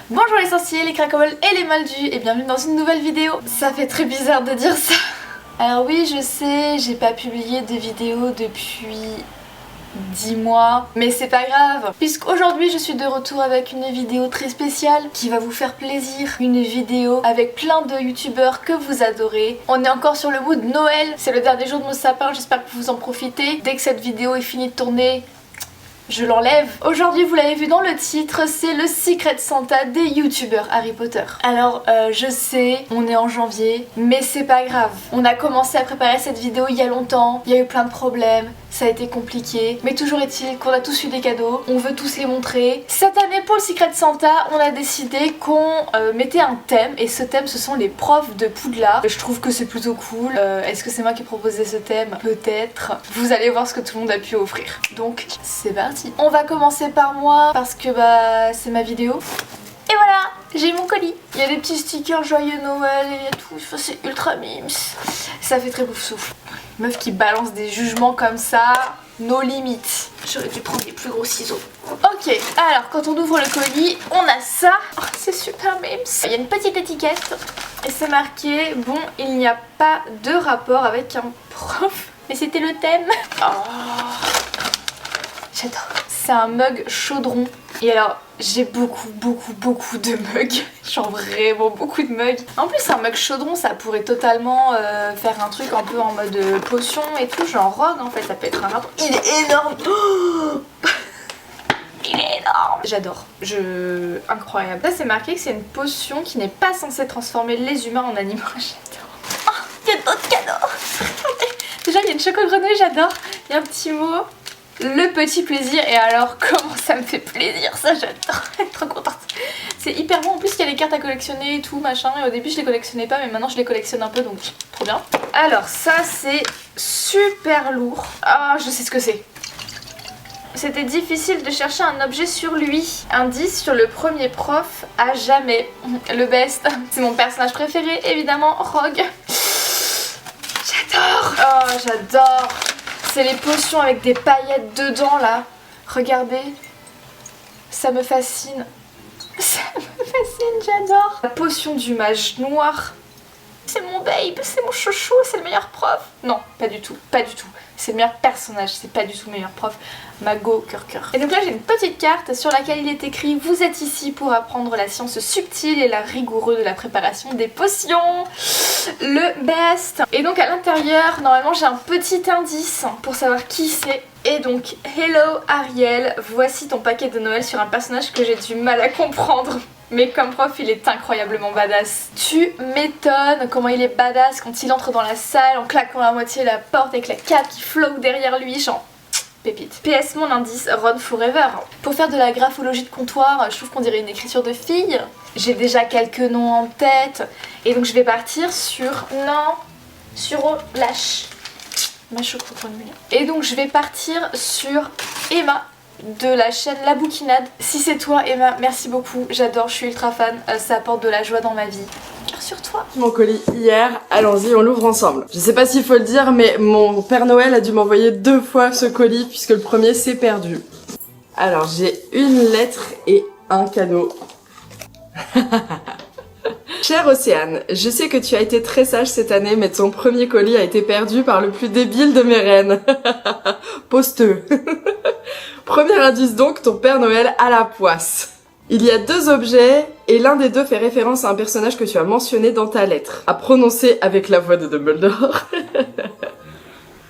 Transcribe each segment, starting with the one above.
Bonjour les sorciers, les cracoles et les moldus et bienvenue dans une nouvelle vidéo. Ça fait très bizarre de dire ça. Alors oui, je sais, j'ai pas publié de vidéo depuis 10 mois, mais c'est pas grave, puisqu'aujourd'hui je suis de retour avec une vidéo très spéciale qui va vous faire plaisir. Une vidéo avec plein de youtubeurs que vous adorez. On est encore sur le mood Noël, c'est le dernier jour de mon sapin, j'espère que vous en profitez. Dès que cette vidéo est finie de tourner, je l'enlève. Aujourd'hui, vous l'avez vu dans le titre, c'est le Secret Santa des youtubeurs Harry Potter. Alors je sais, on est en janvier, mais c'est pas grave. On a commencé à préparer cette vidéo il y a longtemps, il y a eu plein de problèmes, ça a été compliqué, mais toujours est-il qu'on a tous eu des cadeaux, on veut tous les montrer. Cette année pour le Secret Santa, on a décidé qu'on mettait un thème, et ce thème ce sont les profs de Poudlard. Je trouve que c'est plutôt cool. Est-ce que c'est moi qui ai proposé ce thème? Peut-être. Vous allez voir ce que tout le monde a pu offrir. Donc c'est parti. On va commencer par moi parce que c'est ma vidéo. Et voilà, j'ai mon colis. Il y a des petits stickers joyeux Noël et tout, enfin, c'est ultra mimes. Ça fait très bouffe souffle. Meuf qui balance des jugements comme ça, nos limites. J'aurais dû prendre les plus gros ciseaux. Ok, alors quand on ouvre le colis, on a ça. Oh, c'est super mimes. Il y a une petite étiquette et c'est marqué, bon, il n'y a pas de rapport avec un prof, mais c'était le thème. Oh. J'adore. C'est un mug chaudron. Et alors, j'ai beaucoup de mugs. Genre vraiment beaucoup de mugs. En plus, un mug chaudron, ça pourrait totalement faire un truc un peu en mode potion et tout. Genre rogue en fait, ça peut être un rapport. Il est énorme. Oh, il est énorme. J'adore. Incroyable. Ça, c'est marqué que c'est une potion qui n'est pas censée transformer les humains en animaux. J'adore. Oh, il y a d'autres cadeaux. Déjà, il y a une choco-grenouille, j'adore. Il y a un petit mot. Le petit plaisir, et alors comment ça me fait plaisir, ça j'adore, être trop contente. C'est hyper bon, en plus il y a les cartes à collectionner et tout machin, et au début je les collectionnais pas mais maintenant je les collectionne un peu donc trop bien. Alors ça c'est super lourd, ah je sais ce que c'est. C'était difficile de chercher un objet sur lui. Indice sur le premier prof à jamais. Le best, c'est mon personnage préféré évidemment, Rogue. J'adore, oh j'adore. C'est les potions avec des paillettes dedans là. Regardez. Ça me fascine. Ça me fascine, j'adore. La potion du mage noir. C'est mon babe, c'est mon chouchou, c'est le meilleur prof. Non, pas du tout, pas du tout. C'est le meilleur personnage, c'est pas du tout le meilleur prof. Mago, cœur. Et donc là j'ai une petite carte sur laquelle il est écrit: vous êtes ici pour apprendre la science subtile et l'art rigoureux de la préparation des potions. Le best. Et donc à l'intérieur, normalement j'ai un petit indice pour savoir qui c'est. Et donc, hello Ariel, voici ton paquet de Noël sur un personnage que j'ai du mal à comprendre. Mais comme prof, il est incroyablement badass. Tu m'étonnes comment il est badass quand il entre dans la salle en claquant à moitié la porte avec la cape qui flotte derrière lui, genre pépite. PS, mon indice, Run Forever. Pour faire de la graphologie de comptoir, je trouve qu'on dirait une écriture de fille. J'ai déjà quelques noms en tête. Et donc je vais partir sur... Non, sur Lâche. Ma choco-grenouille. Et donc je vais partir sur Emma de la chaîne La Bouquinade. Si c'est toi Emma, merci beaucoup, j'adore, je suis ultra fan, ça apporte de la joie dans ma vie. Sur toi. Mon colis hier, allons-y, on l'ouvre ensemble. Je sais pas s'il faut le dire, mais mon Père Noël a dû m'envoyer 2 fois ce colis puisque le premier s'est perdu. Alors j'ai une lettre et un cadeau. Chère Océane, je sais que tu as été très sage cette année, mais ton premier colis a été perdu par le plus débile de mes reines. Posteux. Premier indice donc, ton Père Noël a la poisse. Il y a 2 objets, et l'un des 2 fait référence à un personnage que tu as mentionné dans ta lettre, à prononcer avec la voix de Dumbledore.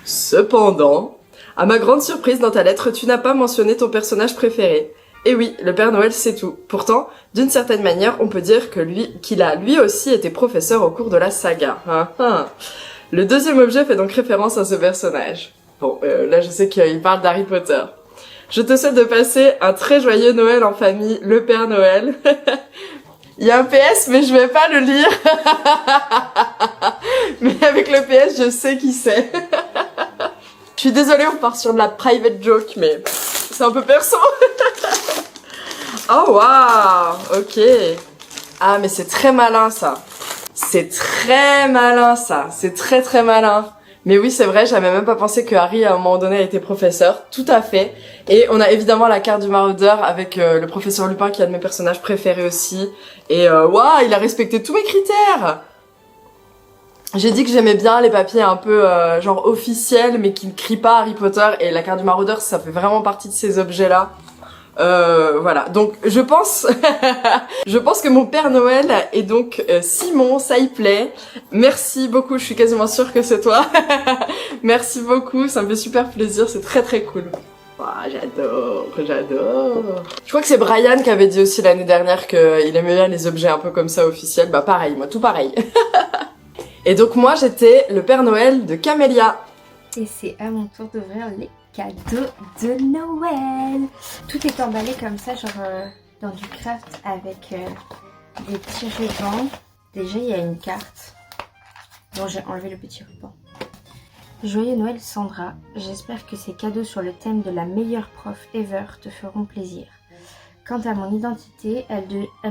Cependant, à ma grande surprise dans ta lettre, tu n'as pas mentionné ton personnage préféré. Et oui, le Père Noël c'est tout. Pourtant, d'une certaine manière, on peut dire que qu'il a lui aussi été professeur au cours de la saga. Le 2e objet fait donc référence à ce personnage. Bon, là je sais qu'il parle d'Harry Potter. Je te souhaite de passer un très joyeux Noël en famille, le Père Noël. Il y a un PS, mais je vais pas le lire. Mais avec le PS, je sais qui c'est. Je suis désolée, on part sur de la private joke, mais c'est un peu perso. Oh waouh, ok. Ah mais c'est très malin ça. C'est très malin ça. C'est très malin. Mais oui, c'est vrai, j'avais même pas pensé que Harry, à un moment donné, a été professeur. Tout à fait. Et on a évidemment la carte du maraudeur avec le professeur Lupin, qui est un de mes personnages préférés aussi. Et waouh, il a respecté tous mes critères. J'ai dit que j'aimais bien les papiers un peu genre officiels, mais qui ne crient pas Harry Potter. Et la carte du maraudeur, ça fait vraiment partie de ces objets-là. Voilà, donc je pense je pense que mon Père Noël est donc Simon, ça y plaît. Merci beaucoup, je suis quasiment sûre que c'est toi. Merci beaucoup, ça me fait super plaisir, c'est très très cool. Oh, j'adore. Je crois que c'est Brian qui avait dit aussi l'année dernière qu'il aimait bien les objets un peu comme ça officiels. Bah pareil, moi tout pareil. Et donc moi j'étais le Père Noël de Camélia. Et c'est à mon tour d'ouvrir les cadeaux de Noël. Tout est emballé comme ça, genre dans du craft avec des petits rubans. Déjà, il y a une carte. Bon, j'ai enlevé le petit ruban. Joyeux Noël Sandra, j'espère que ces cadeaux sur le thème de la meilleure prof ever te feront plaisir. Quant à mon identité, elle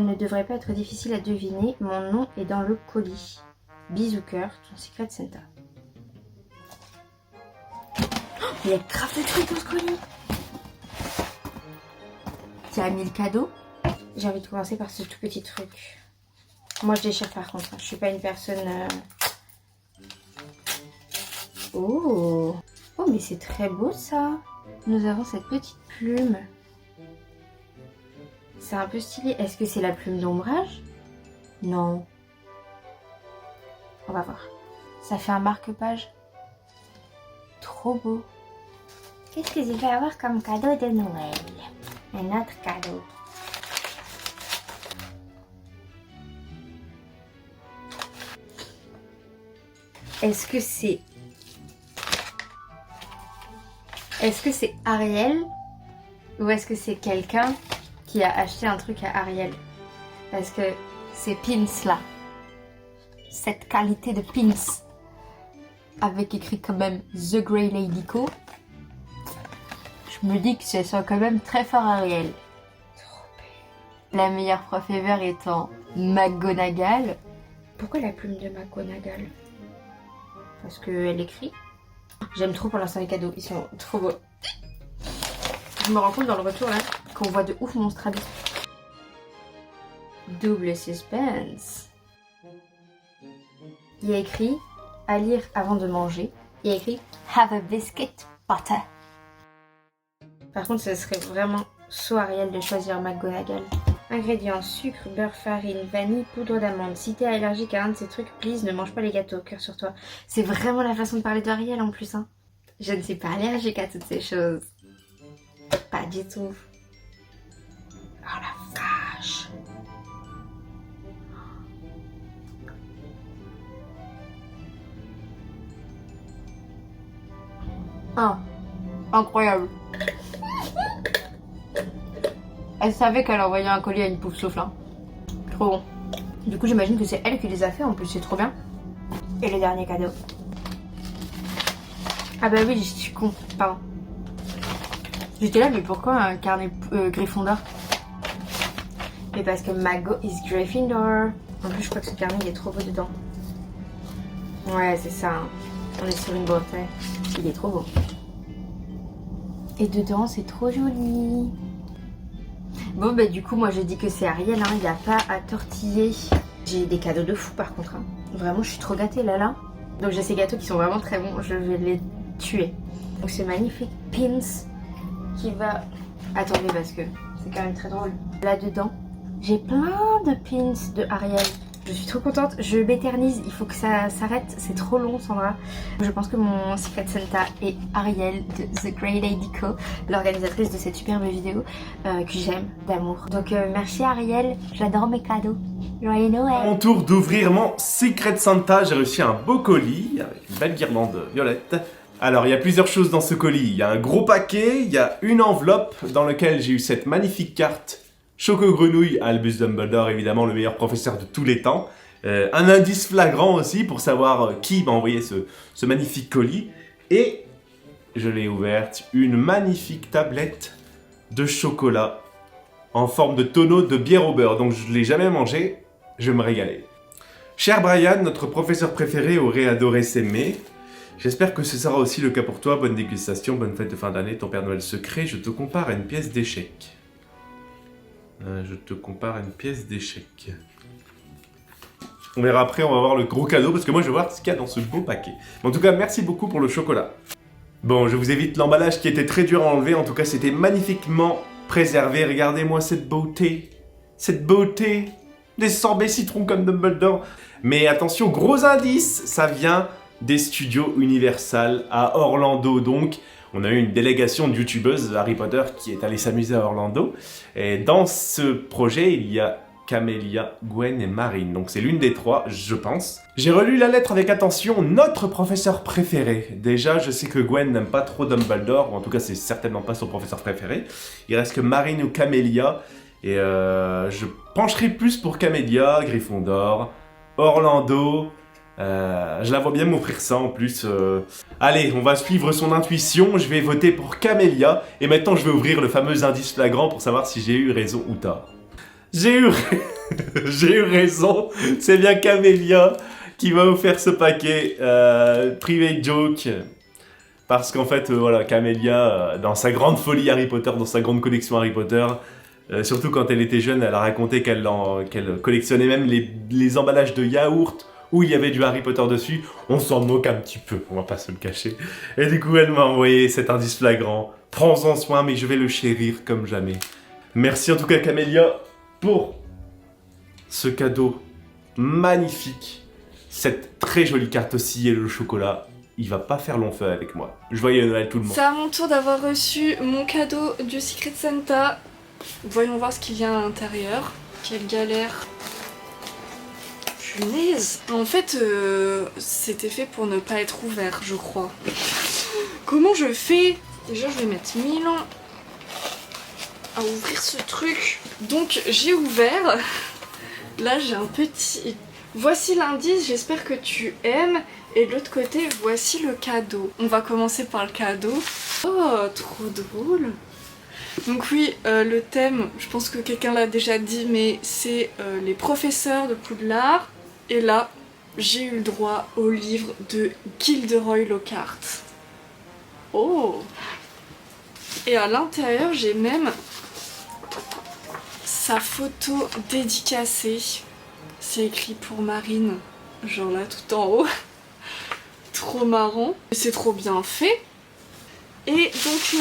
ne devrait pas être difficile à deviner. Mon nom est dans le colis. Bisous cœur, ton Secret Santa. Il y a grave de trucs dans ce colis. Tu as mis le cadeau. J'ai envie de commencer par ce tout petit truc. Moi je déchire par contre, je suis pas une personne... Oh, mais c'est très beau ça. Nous avons cette petite plume. C'est un peu stylé. Est-ce que c'est la plume d'ombrage? Non. On va voir. Ça fait un marque-page. Trop beau. Qu'est-ce que je vais avoir comme cadeau de Noël? Un autre cadeau. Est-ce que c'est Ariel ou est-ce que c'est quelqu'un qui a acheté un truc à Ariel? Parce que ces pins là, cette qualité de pins avec écrit quand même The Grey Lady Co. Je me dis que ce soit quand même très fort Ariel. Trop belle. La meilleure prof ever étant McGonagall. Pourquoi la plume de McGonagall? Parce qu'elle écrit. J'aime trop pour l'instant les cadeaux, ils sont trop beaux. Je me rends compte dans le retour là qu'on voit de ouf mon Strabis. Double suspense. Il y a écrit à lire avant de manger. Il y a écrit Have a biscuit butter. Par contre, ce serait vraiment so Ariel de choisir McGonagall. Ingrédients, sucre, beurre, farine, vanille, poudre d'amande. Si t'es allergique à un de ces trucs, please, ne mange pas les gâteaux, cœur sur toi. C'est vraiment la façon de parler d'Ariel en plus, hein. Je ne suis pas allergique à toutes ces choses. Pas du tout. Oh la vache. Ah, incroyable. Elle savait qu'elle envoyait un colis à une pouf souffle. Hein. Trop bon. Du coup, j'imagine que c'est elle qui les a fait. En plus, c'est trop bien. Et le dernier cadeau. Ah bah oui, je suis con. Pardon. J'étais là, mais pourquoi un carnet Gryffondor? Mais parce que Mago is Gryffindor. En plus, je crois que ce carnet, il est trop beau dedans. Ouais, c'est ça. Hein. On est sur une bretelle. Il est trop beau. Et dedans, c'est trop joli. Bon bah du coup moi je dis que c'est Ariel, hein, il n'y a pas à tortiller. J'ai des cadeaux de fou par contre, hein. Vraiment je suis trop gâtée là. Donc j'ai ces gâteaux qui sont vraiment très bons, je vais les tuer. Donc ce magnifique pins qui va... Attendez parce que c'est quand même très drôle. Là dedans, j'ai plein de pins de Ariel. Je suis trop contente, je m'éternise, il faut que ça s'arrête, c'est trop long Sandra. Je pense que mon Secret Santa est Ariel de The Grey Lady Co, l'organisatrice de cette superbe vidéo que j'aime d'amour. Donc merci Ariel, j'adore mes cadeaux. Joyeux Noël. Mon tour d'ouvrir mon Secret Santa, j'ai reçu un beau colis avec une belle guirlande violette. Alors il y a plusieurs choses dans ce colis, il y a un gros paquet, il y a une enveloppe dans laquelle j'ai eu cette magnifique carte Choco Grenouille, Albus Dumbledore, évidemment le meilleur professeur de tous les temps. Un indice flagrant aussi pour savoir qui m'a envoyé ce magnifique colis. Et je l'ai ouverte, une magnifique tablette de chocolat en forme de tonneau de bière au beurre. Donc je ne l'ai jamais mangé, je vais me régaler. Cher Brian, notre professeur préféré aurait adoré s'aimer. J'espère que ce sera aussi le cas pour toi. Bonne dégustation, bonne fête de fin d'année, ton Père Noël secret. Je te compare à une pièce d'échec. Je te compare à une pièce d'échec. On verra après, on va voir le gros cadeau, parce que moi je vais voir ce qu'il y a dans ce beau paquet. Mais en tout cas, merci beaucoup pour le chocolat. Bon, je vous évite l'emballage qui était très dur à enlever. En tout cas, c'était magnifiquement préservé. Regardez-moi cette beauté. Cette beauté. Des sorbets citron comme Dumbledore. Mais attention, gros indice, ça vient des studios Universal à Orlando. Donc, on a eu une délégation de youtubeuses Harry Potter qui est allée s'amuser à Orlando. Et dans ce projet, il y a Camélia, Gwen et Marine. Donc c'est l'une des trois, je pense. J'ai relu la lettre avec attention. Notre professeur préféré. Déjà, je sais que Gwen n'aime pas trop Dumbledore. Ou en tout cas, c'est certainement pas son professeur préféré. Il reste que Marine ou Camélia. Et je pencherai plus pour Camélia, Gryffondor, Orlando. Je la vois bien m'offrir ça en plus. Allez, on va suivre son intuition. Je vais voter pour Camélia. Et maintenant, je vais ouvrir le fameux indice flagrant pour savoir si j'ai eu raison ou tort. J'ai eu raison. C'est bien Camélia qui m'a offert ce paquet. Private joke. Parce qu'en fait, voilà, Camélia, dans sa grande folie Harry Potter, dans sa grande collection Harry Potter, surtout quand elle était jeune, elle a raconté qu'elle collectionnait même les emballages de yaourt où il y avait du Harry Potter dessus. On s'en moque un petit peu, on va pas se le cacher. Et du coup, elle m'a envoyé cet indice flagrant. Prends-en soin, mais je vais le chérir comme jamais. Merci en tout cas, Camélia, pour ce cadeau magnifique. Cette très jolie carte aussi et le chocolat. Il va pas faire long feu avec moi. Joyeux Noël tout le monde. C'est à mon tour d'avoir reçu mon cadeau du Secret Santa. Voyons voir ce qu'il y a à l'intérieur. Quelle galère. Punaise. En fait, c'était fait pour ne pas être ouvert, je crois. Comment je fais? Déjà, je vais mettre 1000 ans à ouvrir ce truc. Donc, j'ai ouvert. Là, j'ai un petit... Voici l'indice, j'espère que tu aimes. Et de l'autre côté, voici le cadeau. On va commencer par le cadeau. Oh, trop drôle. Donc oui, le thème, je pense que quelqu'un l'a déjà dit, mais c'est les professeurs de Poudlard. Et là, j'ai eu le droit au livre de Gilderoy Lockhart. Oh! Et à l'intérieur, j'ai même sa photo dédicacée. C'est écrit pour Marine, genre là tout en haut. Trop marrant. C'est trop bien fait. Et donc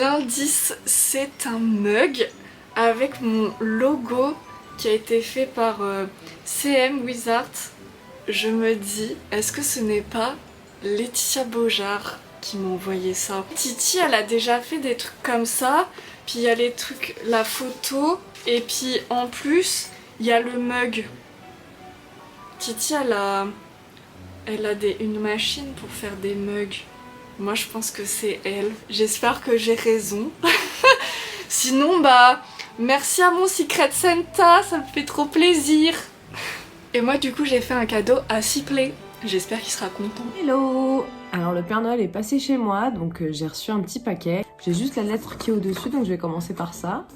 l'indice c'est un mug avec mon logo qui a été fait par CM Wizard. Je me dis, est-ce que ce n'est pas Laetitia Beaujard qui m'a envoyé ça? Titi, elle a déjà fait des trucs comme ça, puis il y a les trucs, la photo, et puis en plus, il y a le mug. Titi, elle a une machine pour faire des mugs. Moi, je pense que c'est elle. J'espère que j'ai raison. Sinon, bah, merci à mon Secret Santa, ça me fait trop plaisir. Et moi, du coup, j'ai fait un cadeau à Sipley. J'espère qu'il sera content. Hello! Alors le Père Noël est passé chez moi, donc j'ai reçu un petit paquet. J'ai juste la lettre qui est au-dessus, donc je vais commencer par ça.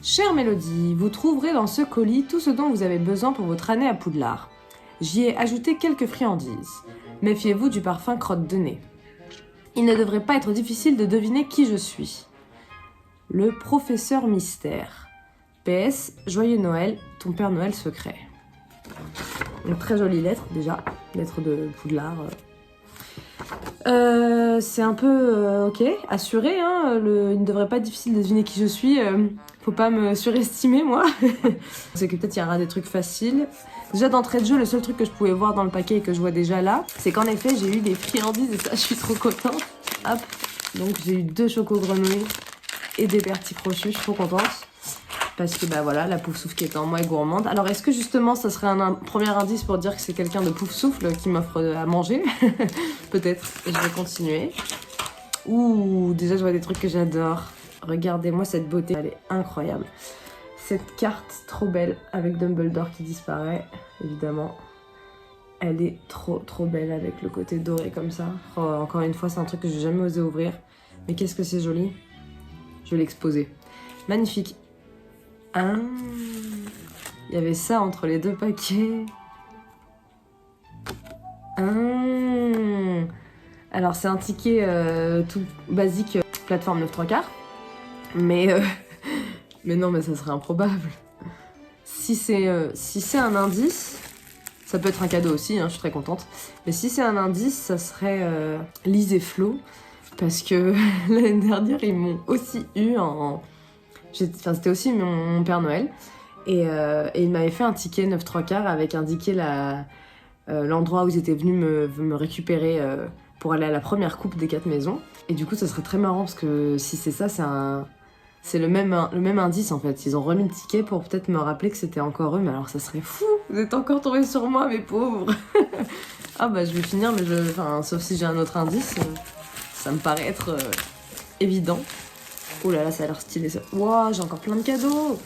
Chère Mélodie, vous trouverez dans ce colis tout ce dont vous avez besoin pour votre année à Poudlard. J'y ai ajouté quelques friandises. Méfiez-vous du parfum crotte de nez. Il ne devrait pas être difficile de deviner qui je suis. Le professeur mystère. PS, joyeux Noël, ton Père Noël secret. Une très jolie lettre déjà, lettre de Poudlard. C'est un peu ok, assuré, hein, il ne devrait pas être difficile de deviner qui je suis, faut pas me surestimer moi. C'est que peut-être il y aura des trucs faciles. Déjà d'entrée de jeu, le seul truc que je pouvais voir dans le paquet et que je vois déjà là, c'est qu'en effet j'ai eu des friandises et ça je suis trop contente. Hop, donc j'ai eu 2 chocos-grenouilles et des petits crochus, je suis trop contente. Parce que bah voilà, la Poufsouffle qui est en moi est gourmande. Alors est-ce que justement ça serait un premier indice pour dire que c'est quelqu'un de Poufsouffle qui m'offre à manger? Peut-être, je vais continuer. Ouh, déjà je vois des trucs que j'adore. Regardez-moi cette beauté, elle est incroyable. Cette carte trop belle avec Dumbledore qui disparaît, évidemment. Elle est trop belle avec le côté doré comme ça. Oh, encore une fois, c'est un truc que j'ai jamais osé ouvrir. Mais qu'est-ce que c'est joli. Je vais l'exposer. Magnifique. Ah, il y avait ça entre les 2 paquets. Ah, Alors c'est un ticket tout basique, plateforme 9/3, mais non, mais ça serait improbable. Si c'est un indice, ça peut être un cadeau aussi, hein, je suis très contente. Mais si c'est un indice, ça serait Lise et Flo, parce que l'année dernière ils m'ont aussi eu c'était aussi mon Père Noël, et il m'avait fait un ticket 9/3 avec indiqué l'endroit où ils étaient venus me récupérer pour aller à la première coupe des 4 maisons. Et du coup ça serait très marrant parce que si c'est ça, c'est le même indice en fait. Ils ont remis le ticket pour peut-être me rappeler que c'était encore eux, mais alors ça serait fou. Vous êtes encore tombés sur moi, mes pauvres. Ah bah je vais finir, mais sauf si j'ai un autre indice, ça me paraît être évident. Oh là là, ça a l'air stylé ça. Wow, j'ai encore plein de cadeaux.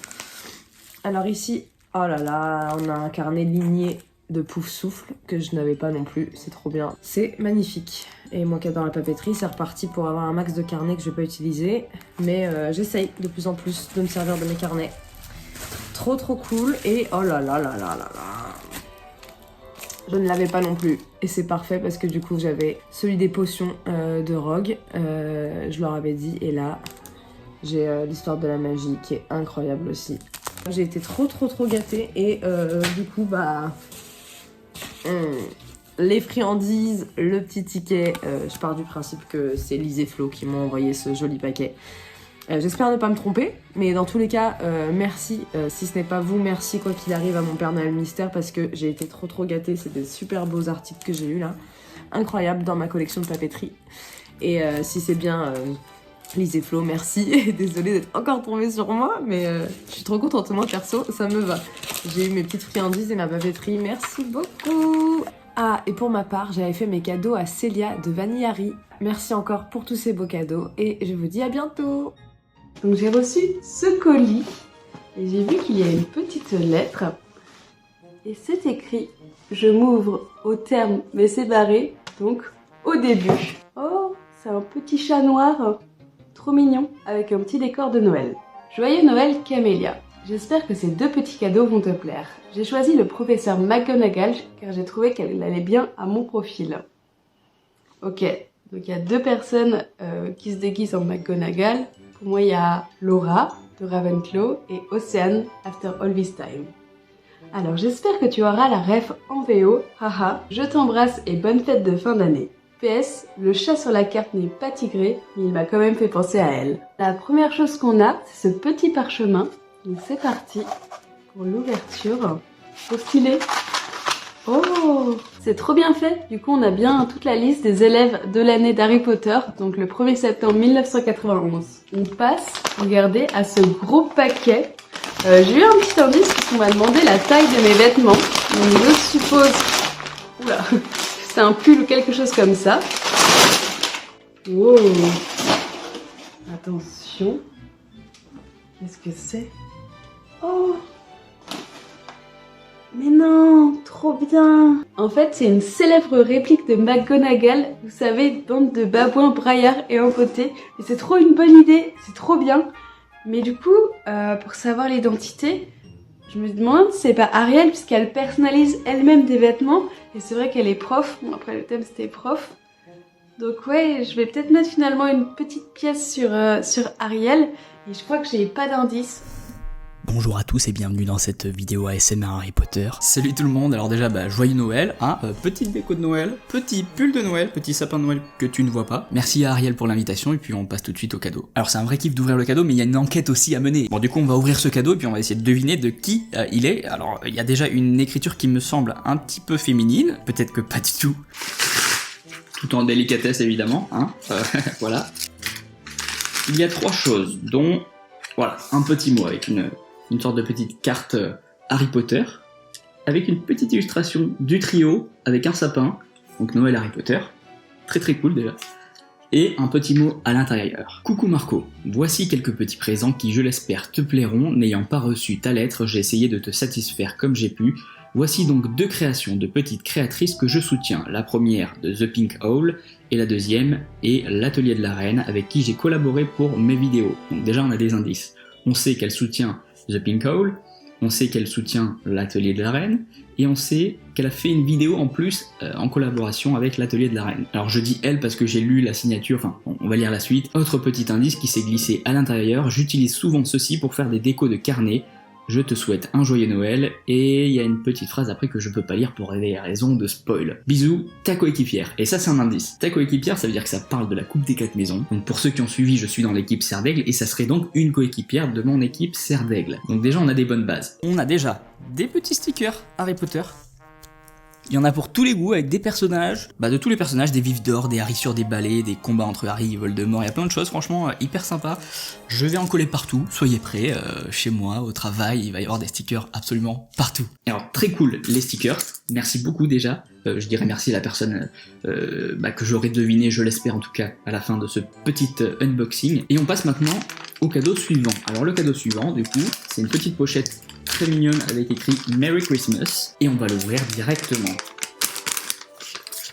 Alors ici, oh là là, on a un carnet ligné de Pouf Souffle que je n'avais pas non plus, c'est trop bien. C'est magnifique. Et moi qui adore la papeterie, c'est reparti pour avoir un max de carnets que je vais pas utiliser. Mais j'essaye de plus en plus de me servir de mes carnets. Trop trop cool. Et oh là là là là là là. Je ne l'avais pas non plus. Et c'est parfait parce que du coup j'avais celui des potions de Rogue. Je leur avais dit. Et là, j'ai l'histoire de la magie qui est incroyable aussi. J'ai été trop gâtée. Et du coup, bah... les friandises, le petit ticket, je pars du principe que c'est Lise et Flo qui m'ont envoyé ce joli paquet. J'espère ne pas me tromper, mais dans tous les cas, merci. Si ce n'est pas vous, merci quoi qu'il arrive à mon Père Noël mystère parce que j'ai été trop gâtée. C'est des super beaux articles que j'ai eu là. Incroyable dans ma collection de papeterie. Et si c'est bien Lise et Flo, merci. Désolée d'être encore tombée sur moi, mais je suis trop contente. Moi perso, ça me va. J'ai eu mes petites friandises et ma papeterie. Merci beaucoup. Ah, et pour ma part, j'avais fait mes cadeaux à Célia de Vanillari. Merci encore pour tous ces beaux cadeaux et je vous dis à bientôt. Donc j'ai reçu ce colis et j'ai vu qu'il y a une petite lettre et c'est écrit « Je m'ouvre au terme mais c'est barré, donc au début ». Oh, c'est un petit chat noir, trop mignon, avec un petit décor de Noël. Joyeux Noël Camélia. J'espère que ces 2 petits cadeaux vont te plaire. J'ai choisi le professeur McGonagall car j'ai trouvé qu'elle allait bien à mon profil. Ok, donc il y a 2 personnes qui se déguisent en McGonagall. Pour moi, il y a Laura de Ravenclaw et Océane After All This Time. Alors j'espère que tu auras la ref en VO. Haha, je t'embrasse et bonne fête de fin d'année. PS, le chat sur la carte n'est pas tigré, mais il m'a quand même fait penser à elle. La première chose qu'on a, c'est ce petit parchemin. Donc c'est parti pour l'ouverture. Trop stylé. Oh, c'est trop bien fait. Du coup, on a bien toute la liste des élèves de l'année d'Harry Potter. Donc le 1er septembre 1991. On passe, regardez, à ce gros paquet. J'ai eu un petit indice parce qu'on m'a demandé la taille de mes vêtements. Donc je suppose... Oula, c'est un pull ou quelque chose comme ça. Wow. Attention. Qu'est-ce que c'est? Oh! Mais non, trop bien! En fait, c'est une célèbre réplique de McGonagall, vous savez, bande de babouins braillards et empotés. Et c'est trop une bonne idée, c'est trop bien. Mais du coup, pour savoir l'identité, je me demande si c'est pas Ariel, puisqu'elle personnalise elle-même des vêtements. Et c'est vrai qu'elle est prof, bon après le thème c'était prof. Donc ouais, je vais peut-être mettre finalement une petite pièce sur Ariel. Et je crois que j'ai pas d'indice. Bonjour à tous et bienvenue dans cette vidéo ASMR Harry Potter. Salut tout le monde, alors déjà joyeux Noël, hein, petite déco de Noël, petit pull de Noël, petit sapin de Noël que tu ne vois pas. Merci à Ariel pour l'invitation et puis on passe tout de suite au cadeau. Alors c'est un vrai kiff d'ouvrir le cadeau mais il y a une enquête aussi à mener. Bon du coup on va ouvrir ce cadeau et puis on va essayer de deviner de qui il est. Alors il y a déjà une écriture qui me semble un petit peu féminine, peut-être que pas du tout. Tout en délicatesse évidemment, hein, voilà. Il y a 3 choses dont, voilà, un petit mot avec une sorte de petite carte Harry Potter, avec une petite illustration du trio, avec un sapin, donc Noël Harry Potter, très cool déjà, et un petit mot à l'intérieur. Coucou Marco, voici quelques petits présents qui je l'espère te plairont, n'ayant pas reçu ta lettre, j'ai essayé de te satisfaire comme j'ai pu. Voici donc 2 créations de petites créatrices que je soutiens, la première de The Pink Owl, et la deuxième est l'Atelier de la Reine, avec qui j'ai collaboré pour mes vidéos. Donc déjà on a des indices, on sait qu'elle soutient The Pink Owl, On sait qu'elle soutient l'atelier de la reine, et on sait qu'elle a fait une vidéo en plus en collaboration avec l'atelier de la reine. Alors je dis elle parce que j'ai lu la signature, enfin on va lire la suite. Autre petit indice qui s'est glissé à l'intérieur, j'utilise souvent ceci pour faire des décos de carnet. Je te souhaite un joyeux Noël, et il y a une petite phrase après que je peux pas lire pour des raisons de spoil. Bisous, ta coéquipière. Et ça c'est un indice. Ta coéquipière, ça veut dire que ça parle de la Coupe des 4 maisons. Donc pour ceux qui ont suivi, je suis dans l'équipe Serre d'Aigle, et ça serait donc une coéquipière de mon équipe Serre d'Aigle. Donc déjà on a des bonnes bases. On a déjà des petits stickers Harry Potter. Il y en a pour tous les goûts, avec des personnages, de tous les personnages, des vifs d'or, des Harry sur des balais, des combats entre Harry et Voldemort, il y a plein de choses, franchement, hyper sympa. Je vais en coller partout, soyez prêts, chez moi, au travail, il va y avoir des stickers absolument partout. Et alors, très cool, les stickers, merci beaucoup déjà, je dirais merci à la personne que j'aurais deviné, je l'espère en tout cas, à la fin de ce petit unboxing. Et on passe maintenant au cadeau suivant. Alors le cadeau suivant, du coup, c'est une petite pochette très mignonne avec écrit Merry Christmas, et on va l'ouvrir directement.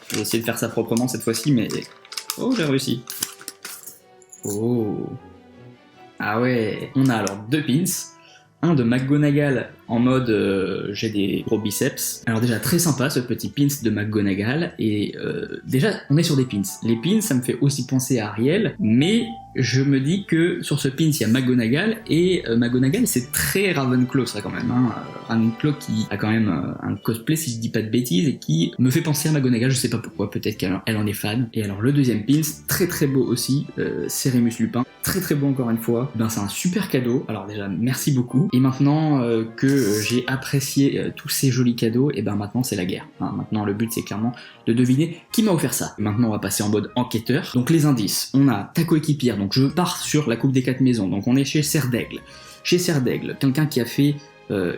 Je vais essayer de faire ça proprement cette fois-ci, mais... Oh, j'ai réussi. Oh. Ah ouais. On a alors 2 pins, un de McGonagall en mode j'ai des gros biceps. Alors déjà très sympa ce petit pins de McGonagall, et déjà on est sur des pins. Les pins ça me fait aussi penser à Ariel, mais je me dis que sur ce pins il y a McGonagall, et McGonagall c'est très Ravenclaw ça quand même, hein. Ravenclaw qui a quand même un cosplay si je dis pas de bêtises, et qui me fait penser à McGonagall, je sais pas pourquoi, peut-être qu'elle en est fan. Et alors le deuxième pins, très très beau aussi, c'est Remus Lupin, très très beau encore une fois. C'est un super cadeau, alors déjà merci beaucoup. Et maintenant que j'ai apprécié tous ces jolis cadeaux, et maintenant c'est la guerre. Hein. Maintenant le but c'est clairement de deviner qui m'a offert ça. Maintenant on va passer en mode enquêteur. Donc les indices, on a ta coéquipière, donc je pars sur la Coupe des 4 maisons, donc on est chez Serre d'Aigle. Chez Serre d'Aigle, quelqu'un qui a fait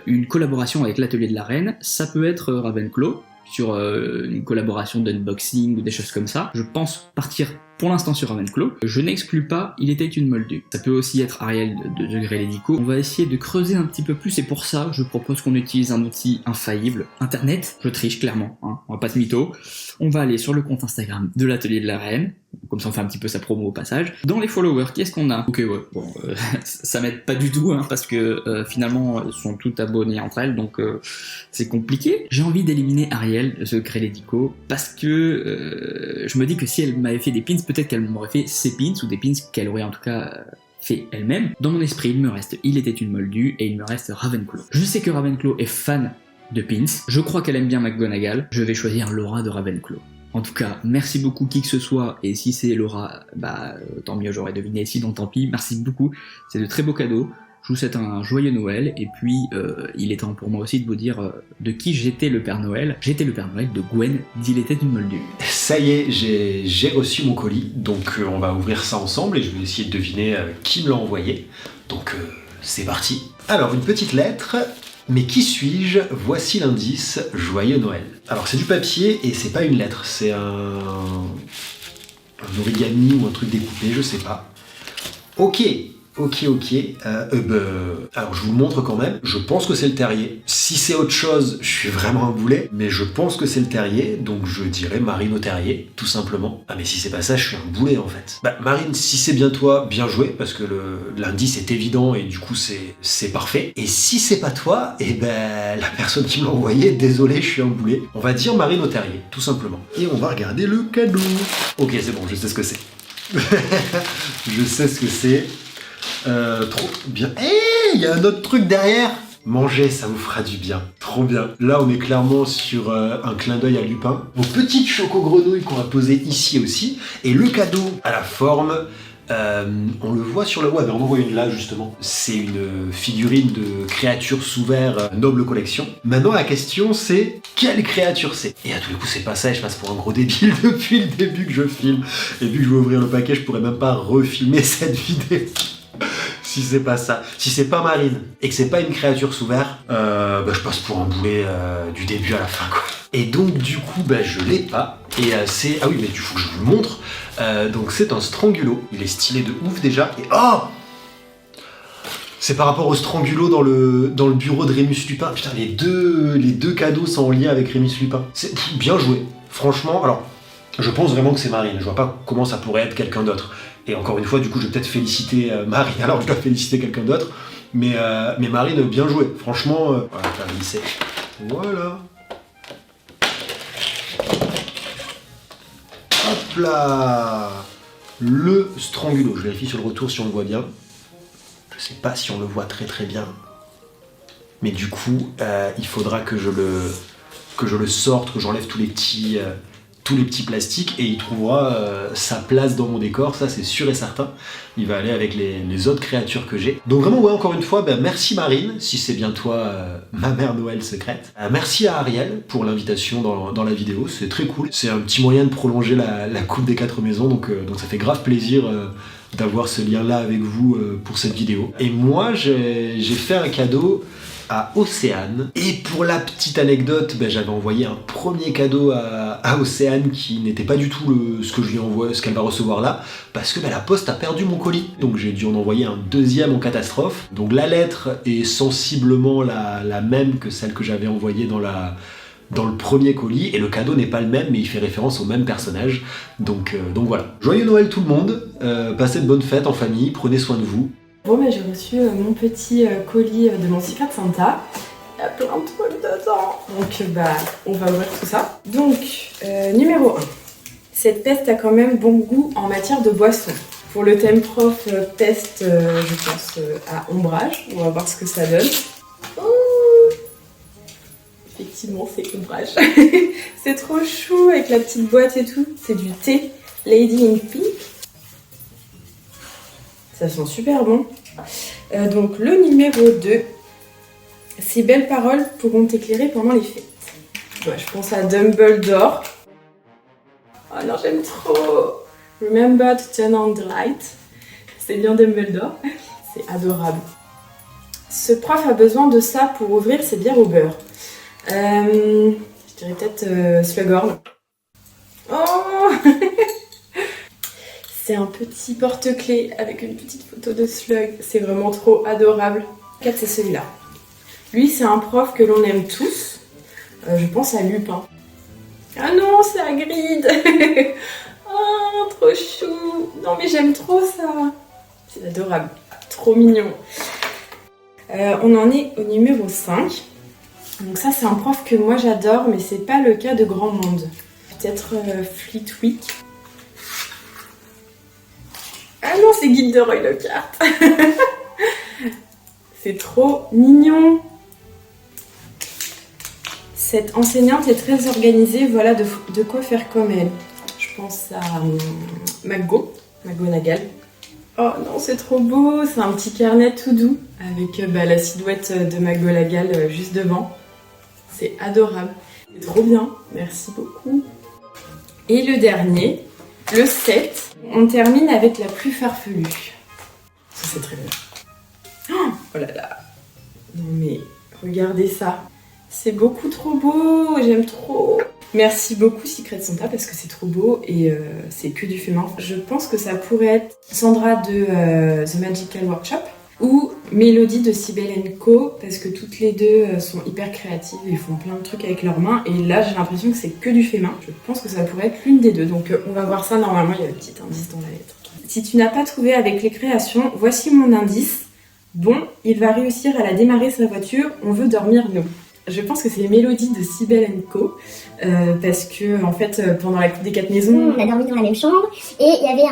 une collaboration avec l'atelier de la reine, ça peut être Ravenclaw, sur une collaboration d'unboxing ou des choses comme ça. Je pense partir pour l'instant sur Ravenclaw. Je n'exclus pas Il était une Moldue. Ça peut aussi être Ariel de Degré Lédico. On va essayer de creuser un petit peu plus, et pour ça, je propose qu'on utilise un outil infaillible. Internet, je triche clairement, hein, on va pas se mytho. On va aller sur le compte Instagram de l'atelier de la reine, comme ça on fait un petit peu sa promo au passage. Dans les followers, qu'est-ce qu'on a? Ok, ouais, bon, ça m'aide pas du tout, hein, parce que finalement, elles sont toutes abonnées entre elles, donc c'est compliqué. J'ai envie d'éliminer Ariel de Secret Lédico, parce que je me dis que si elle m'avait fait des pins, peut-être qu'elle m'aurait fait ses pins, ou des pins qu'elle aurait en tout cas fait elle-même. Dans mon esprit, il me reste Il était une Moldue, et il me reste Ravenclaw. Je sais que Ravenclaw est fan de pins, je crois qu'elle aime bien McGonagall, je vais choisir Laura de Ravenclaw. En tout cas, merci beaucoup qui que ce soit, et si c'est Laura, tant mieux, j'aurais deviné, sinon tant pis, merci beaucoup, c'est de très beaux cadeaux. Je vous souhaite un joyeux Noël, et puis il est temps pour moi aussi de vous dire de qui j'étais le Père Noël. J'étais le Père Noël de Gwen d'Il était une Moldue. Ça y est, j'ai reçu mon colis, donc on va ouvrir ça ensemble, et je vais essayer de deviner qui me l'a envoyé. Donc c'est parti. Alors une petite lettre, mais qui suis-je? Voici l'indice, joyeux Noël. Alors c'est du papier, et c'est pas une lettre, c'est un origami ou un truc découpé, je sais pas. Ok. Alors je vous le montre quand même. Je pense que c'est le terrier. Si c'est autre chose, je suis vraiment un boulet, mais je pense que c'est le terrier, donc je dirais Marine au terrier, tout simplement. Ah mais si c'est pas ça, je suis un boulet en fait. Marine, si c'est bien toi, bien joué, parce que l'indice est évident et du coup c'est parfait. Et si c'est pas toi, la personne qui me l'a envoyé, désolé, je suis un boulet. On va dire Marine au terrier, tout simplement. Et on va regarder le cadeau. Ok, c'est bon, je sais ce que c'est. Je sais ce que c'est. Trop bien. Il y a un autre truc derrière. Manger, ça vous fera du bien. Trop bien. Là, on est clairement sur un clin d'œil à Lupin. Vos petites choco-grenouilles qu'on va poser ici aussi. Et le cadeau à la forme, on le voit sur le... Ouais, on en voit une là, justement. C'est une figurine de créature sous verre Noble Collection. Maintenant, la question, c'est quelle créature c'est? Et à tous les coups, c'est pas ça, et je passe pour un gros débile depuis le début que je filme. Et vu que je vais ouvrir le paquet, je pourrais même pas refilmer cette vidéo. Si c'est pas ça, si c'est pas Marine et que c'est pas une créature sous verre, je passe pour un boulet du début à la fin quoi. Et donc du coup je l'ai pas, et c'est... Ah oui mais il faut que je vous le montre. Donc c'est un Strangulo, il est stylé de ouf déjà, et oh, c'est par rapport au Strangulo dans le bureau de Remus Lupin. Putain, les deux cadeaux sont en lien avec Remus Lupin. C'est bien joué, franchement. Alors je pense vraiment que c'est Marine, je vois pas comment ça pourrait être quelqu'un d'autre. Et encore une fois, du coup, je vais peut-être féliciter Marine alors que je dois féliciter quelqu'un d'autre. Mais Marine, bien joué. Franchement, voilà, faire glisser. Voilà. Hop là. Le strangulo. Je vérifie sur le retour si on le voit bien. Je sais pas si on le voit très très bien. Mais du coup, il faudra que je le sorte, que j'enlève tous les petits plastiques et il trouvera sa place dans mon décor, ça c'est sûr et certain. Il va aller avec les autres créatures que j'ai. Donc vraiment, ouais, encore une fois, merci Marine, si c'est bien toi, ma mère Noël secrète. Merci à Ariel pour l'invitation dans la vidéo, c'est très cool. C'est un petit moyen de prolonger la coupe des 4 maisons, donc ça fait grave plaisir d'avoir ce lien-là avec vous pour cette vidéo. Et moi, j'ai fait un cadeau à Océane. Et pour la petite anecdote, j'avais envoyé un premier cadeau à Océane qui n'était pas du tout ce que je lui envoie, ce qu'elle va recevoir là, parce que la poste a perdu mon colis. Donc j'ai dû en envoyer un deuxième en catastrophe. Donc la lettre est sensiblement la même que celle que j'avais envoyée dans le premier colis, et le cadeau n'est pas le même, mais il fait référence au même personnage. Donc voilà. Joyeux Noël tout le monde, passez de bonnes fêtes en famille, prenez soin de vous. Bon, j'ai reçu mon petit colis de mon Secret Santa. Il y a plein de trucs dedans. Donc, on va ouvrir tout ça. Donc, numéro 1. Cette peste a quand même bon goût en matière de boisson. Pour le thème prof peste, je pense à ombrage. On va voir ce que ça donne. Oh, effectivement, c'est ombrage. C'est trop chou avec la petite boîte et tout. C'est du thé Lady in Pink. Ça sent super bon. Donc le numéro 2, ces belles paroles pourront t'éclairer pendant les fêtes. Ouais, je pense à Dumbledore. Oh non, j'aime trop. Remember to turn on the light. C'est bien Dumbledore. C'est adorable. Ce prof a besoin de ça pour ouvrir ses bières au beurre. Je dirais peut-être Slughorn. Oh C'est un petit porte-clés avec une petite photo de Slug. C'est vraiment trop adorable. C'est celui-là. Lui, c'est un prof que l'on aime tous. Je pense à Lupin. Ah non, c'est Hagrid. Oh, trop chou. Non, mais j'aime trop ça. C'est adorable. Trop mignon. On en est au numéro 5. Donc ça, c'est un prof que moi j'adore, mais c'est pas le cas de grand monde. Peut-être Flitwick. Ah non, c'est Gilderoy Lockhart. C'est trop mignon. Cette enseignante est très organisée, voilà de quoi faire comme elle. Je pense à McGonagall. Oh non, c'est trop beau, c'est un petit carnet tout doux avec la silhouette de McGonagall juste devant. C'est adorable. C'est trop bien, merci beaucoup. Et le dernier, le 7. On termine avec la plus farfelue. Ça, c'est très bien. Oh là là. Non mais, regardez ça. C'est beaucoup trop beau, j'aime trop. Merci beaucoup Secret Santa parce que c'est trop beau et c'est que du féminin. Je pense que ça pourrait être Sandra de The Magical Workshop ou Mélodie de Sibel & Co parce que toutes les deux sont hyper créatives et font plein de trucs avec leurs mains et là j'ai l'impression que c'est que du féminin. Je pense que ça pourrait être l'une des deux donc on va voir ça. Normalement il y a un petit indice dans la lettre. Si tu n'as pas trouvé avec les créations, voici mon indice. Bon, il va réussir à la démarrer sa voiture, on veut dormir nous. Je pense que c'est les mélodies de Sibel & Co parce que en fait pendant la coupe des 4 maisons on a dormi dans la même chambre et il y avait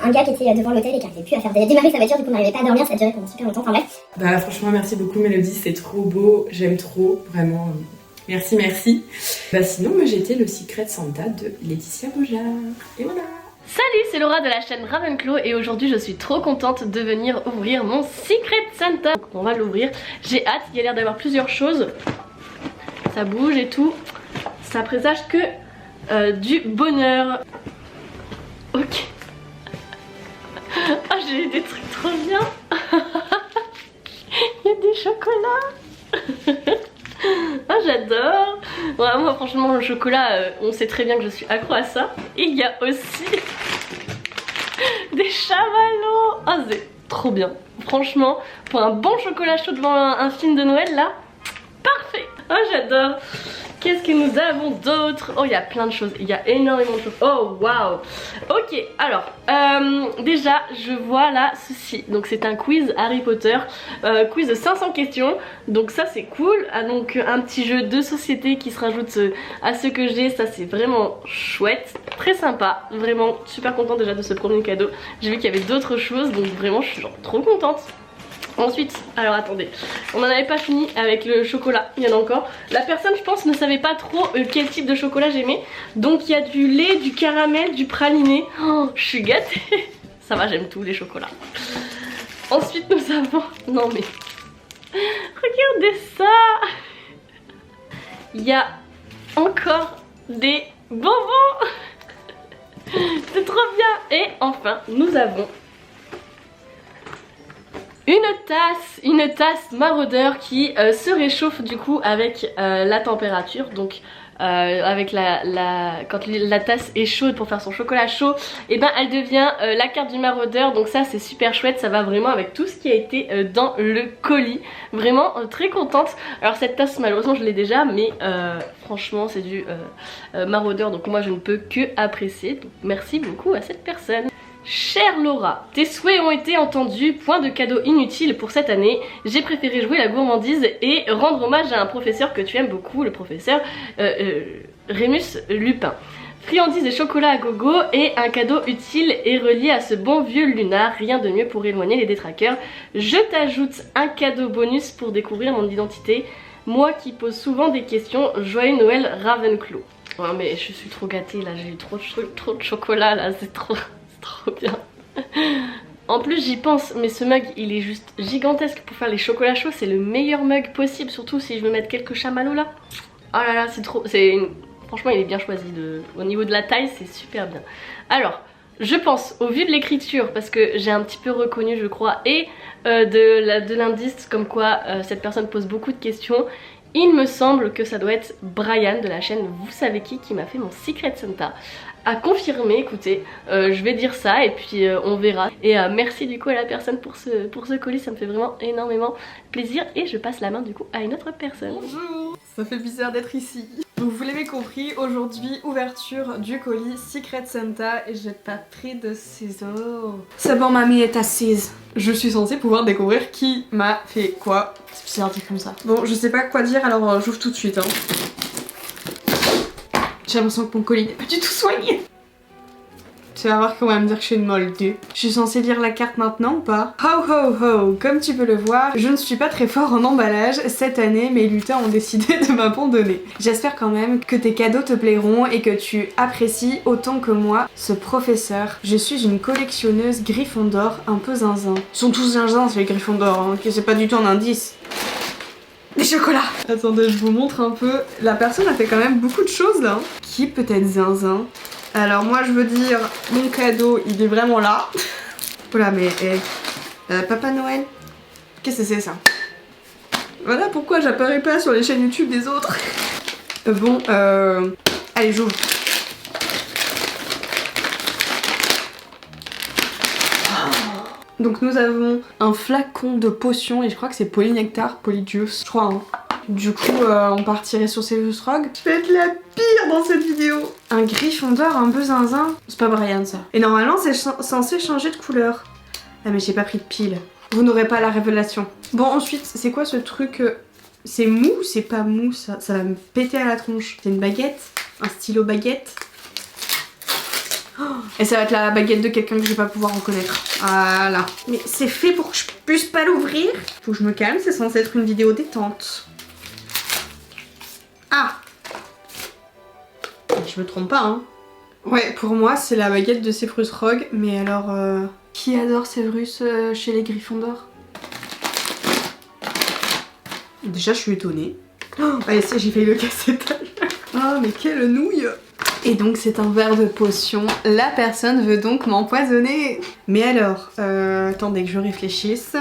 un gars qui était devant l'hôtel et qui n'arrivait plus à faire démarrer sa voiture, du coup on n'arrivait pas à dormir, ça durait pendant super longtemps, enfin bref. Franchement merci beaucoup Mélodie, c'est trop beau, j'aime trop, vraiment merci. Sinon moi j'étais le Secret Santa de Laetitia Bojar et voilà. Salut, c'est Laura de la chaîne Ravenclaw et aujourd'hui je suis trop contente de venir ouvrir mon Secret Santa. Donc on va l'ouvrir, j'ai hâte, il y a l'air d'avoir plusieurs choses. Ça bouge et tout, ça présage que du bonheur. Ok. Ah, j'ai des trucs trop bien. Il y a des chocolats. Ah, j'adore. Ouais, moi franchement le chocolat, on sait très bien que je suis accro à ça. Et il y a aussi des chamallows. Ah, c'est trop bien. Franchement, pour un bon chocolat chaud devant un film de Noël là, parfait. Ah, j'adore. Qu'est-ce que nous avons d'autre? Oh, il y a plein de choses, il y a énormément de choses. Oh, waouh. Ok, alors, déjà, je vois là ceci. Donc, c'est un quiz Harry Potter, quiz de 500 questions. Donc, ça, c'est cool. Ah, donc, un petit jeu de société qui se rajoute à ce que j'ai. Ça, c'est vraiment chouette, très sympa. Vraiment, super contente déjà de ce premier cadeau. J'ai vu qu'il y avait d'autres choses, donc vraiment, je suis genre trop contente. Ensuite, alors attendez, on n'en avait pas fini avec le chocolat, il y en a encore. La personne, je pense, ne savait pas trop quel type de chocolat j'aimais. Donc il y a du lait, du caramel, du praliné. Oh, je suis gâtée. Ça va, j'aime tous les chocolats. Ensuite, nous avons... Non mais... Regardez ça. Il y a encore des bonbons. C'est trop bien. Et enfin, nous avons... une tasse maraudeur qui se réchauffe du coup avec la température. Donc avec quand la tasse est chaude pour faire son chocolat chaud, et ben elle devient la carte du maraudeur. Donc ça c'est super chouette, ça va vraiment avec tout ce qui a été dans le colis. Vraiment très contente. Alors cette tasse malheureusement je l'ai déjà, mais franchement c'est du maraudeur, donc moi je ne peux que apprécier. Donc merci beaucoup à cette personne. Chère Laura, tes souhaits ont été entendus, point de cadeau inutile pour cette année. J'ai préféré jouer la gourmandise et rendre hommage à un professeur que tu aimes beaucoup, le professeur Rémus Lupin. Friandises et chocolat à gogo et un cadeau utile et relié à ce bon vieux Lunar, rien de mieux pour éloigner les détraqueurs. Je t'ajoute un cadeau bonus pour découvrir mon identité, moi qui pose souvent des questions. Joyeux Noël Ravenclaw. Oh mais je suis trop gâtée là, j'ai eu trop de chocolat là, c'est trop bien. En plus j'y pense, mais ce mug il est juste gigantesque pour faire les chocolats chauds, c'est le meilleur mug possible, surtout si je veux mettre quelques chamallows là. Oh là là, c'est trop, franchement il est bien choisi, au niveau de la taille c'est super bien. Alors je pense, au vu de l'écriture, parce que j'ai un petit peu reconnu je crois, et de l'indice comme quoi cette personne pose beaucoup de questions, il me semble que ça doit être Brian de la chaîne Vous savez qui m'a fait mon Secret Santa. À confirmer, écoutez, je vais dire ça et puis on verra. Et merci du coup à la personne pour ce colis, ça me fait vraiment énormément plaisir. Et je passe la main du coup à une autre personne. Bonjour, ça fait bizarre d'être ici. Donc vous l'avez compris, aujourd'hui ouverture du colis Secret Santa et j'ai pas pris de ciseaux. C'est bon, mamie est assise. Je suis censée pouvoir découvrir qui m'a fait quoi. C'est bizarre dit comme ça. Bon, je sais pas quoi dire alors j'ouvre tout de suite. Hein. J'ai l'impression que mon colis n'est pas du tout soigné. Tu vas voir qu'on va me dire que je suis une moldue. Je suis censée lire la carte maintenant ou pas? Ho ho ho, comme tu peux le voir, je ne suis pas très fort en emballage. Cette année, mes lutins ont décidé de m'abandonner. J'espère quand même que tes cadeaux te plairont et que tu apprécies autant que moi ce professeur. Je suis une collectionneuse Gryffondor un peu zinzin. Ils sont tous zinzin les Gryffondor, hein, que c'est pas du tout un indice. Des chocolats! Attendez, je vous montre un peu. La personne a fait quand même beaucoup de choses là. Qui peut être zinzin? Alors moi je veux dire, mon cadeau il est vraiment là. Voilà mais Papa Noël, qu'est-ce que c'est ça? Voilà pourquoi j'apparais pas sur les chaînes YouTube des autres. Bon, allez j'ouvre. Donc nous avons un flacon de potion et je crois que c'est Polynectar, Polyjuice, je crois hein. Du coup on partirait sur Severus Rogue. Je vais être la pire dans cette vidéo. Un Gryffondor un peu zinzin. C'est pas Brian ça. Et normalement c'est censé changer de couleur. Ah mais j'ai pas pris de pile. Vous n'aurez pas la révélation. Bon ensuite c'est quoi ce truc c'est mou? C'est pas mou ça. Ça va me péter à la tronche. C'est une baguette. Un stylo baguette. Et ça va être la baguette de quelqu'un que je vais pas pouvoir reconnaître. Voilà. Mais c'est fait pour que je puisse pas l'ouvrir. Faut que je me calme, c'est censé être une vidéo détente. Ah! Je me trompe pas, hein. Ouais, pour moi, c'est la baguette de Severus Rogue. Mais alors, qui adore Severus chez les Gryffondor? Déjà, je suis étonnée. Oh, allez, j'ai failli le casser. Oh, mais quelle nouille! Et donc c'est un verre de potion. La personne veut donc m'empoisonner. Mais alors, attendez que je réfléchisse.